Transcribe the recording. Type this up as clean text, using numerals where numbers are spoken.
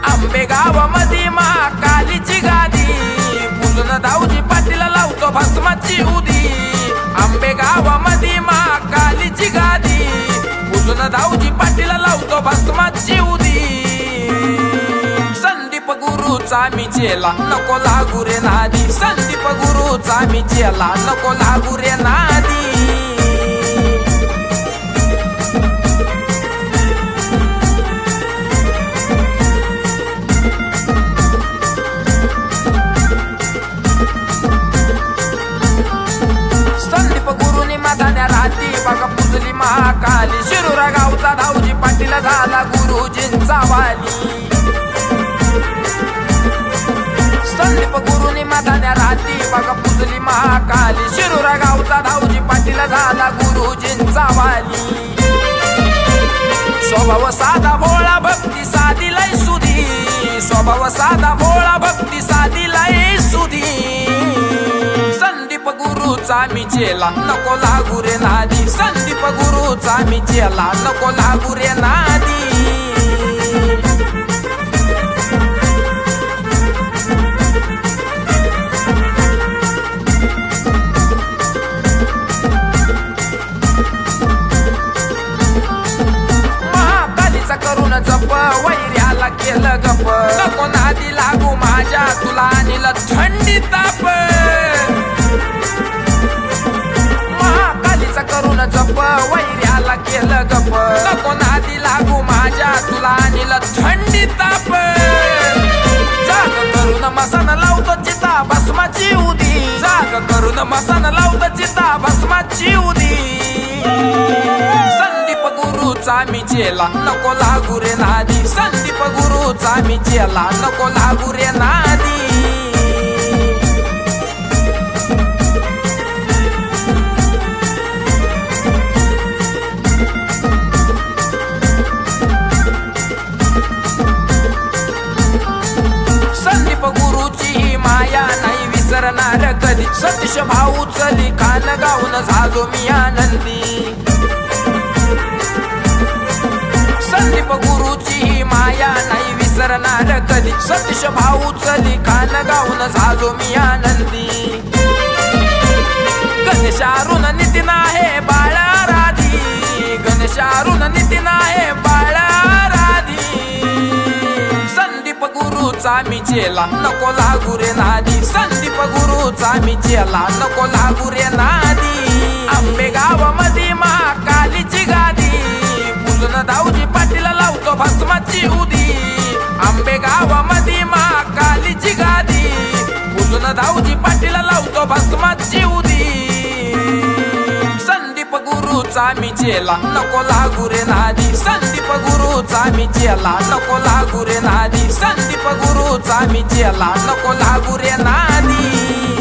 आंबेगावामध्ये महाकालीची गादी पूजन दाऊजी पाटील लावतो भस्माची उदी। आंबेगावामध्ये महाकालीची गादी पूजन दाऊजी पाटील लावतो भस्माची उदी। संदीप गुरुचा मी चेला नको लागू रे नादी, संदीप गुरुचा मी चेला नको लागू रे नादी। राती बघा पुजली महाकाली, शिरूर गावचा दाऊजी पाटील झाला गुरुजींचा वाली। संदीप गुरुनी माताने राती बघा पुजली महाकाली, शिरूर गावचा दाऊजी पाटील झाला गुरुजींचा वाली। स्वभाव साधा भोळा भक्ती साधी लय सुधी, स्वभाव साधा भोळा भक्ती साधी लय सुधी। संदीप गुरुचा मी चेला नको लागू रे नादी, संदीप गुरुचा मी चेला नको लागू रे नादी। महाकालीचा करून जप वैर्याला केलं गप, नको नादी लागू माझ्या तुला आणील थंडी ताप। करून जप वैर्याला केलं गप, नको नादी लागू माझ्या तुला आणील थंडी ताप। जाग करून मसान लावतो चिता भस्माची उदी, जाग करून मसान लावतो चिता भस्माची उदी। संदीप गुरुचा मी चेला नको लागू रे नादी, संदीप गुरुचा मी चेला नको लागू रे नादी। माया नाही विसरणार कधी, सतीश भाऊ चली खान गाऊन झालो मी आनंदी। संदीप गुरुची माया नाही विसरणार कधी, सतीश भाऊ चली खान गाऊन झालो मी आनंदी। गणेशारून नितीन आहे बाळा राधी, गणेशारून नितीन आहे बाळा राधी। संदीप गुरुचा मी चेला नको लागू रे नादी, संदीप गुरुचा मी चेला नको लागू रे नादी। आंबेगावामध्ये महाकालीची गादी पूजन दाऊजी पाटील लावतो भस्माची उदी। आंबेगावामध्ये महाकालीची गादी पूजन दाऊजी पाटील लावतो भस्माची उदी। संदीप गुरुचा मी चेला नको लागू रे नादी, संदीप गुरुचा मी चेला नको लागू रे नादी, संदीप गुरुचा मी चेला नको लागू रे नादी।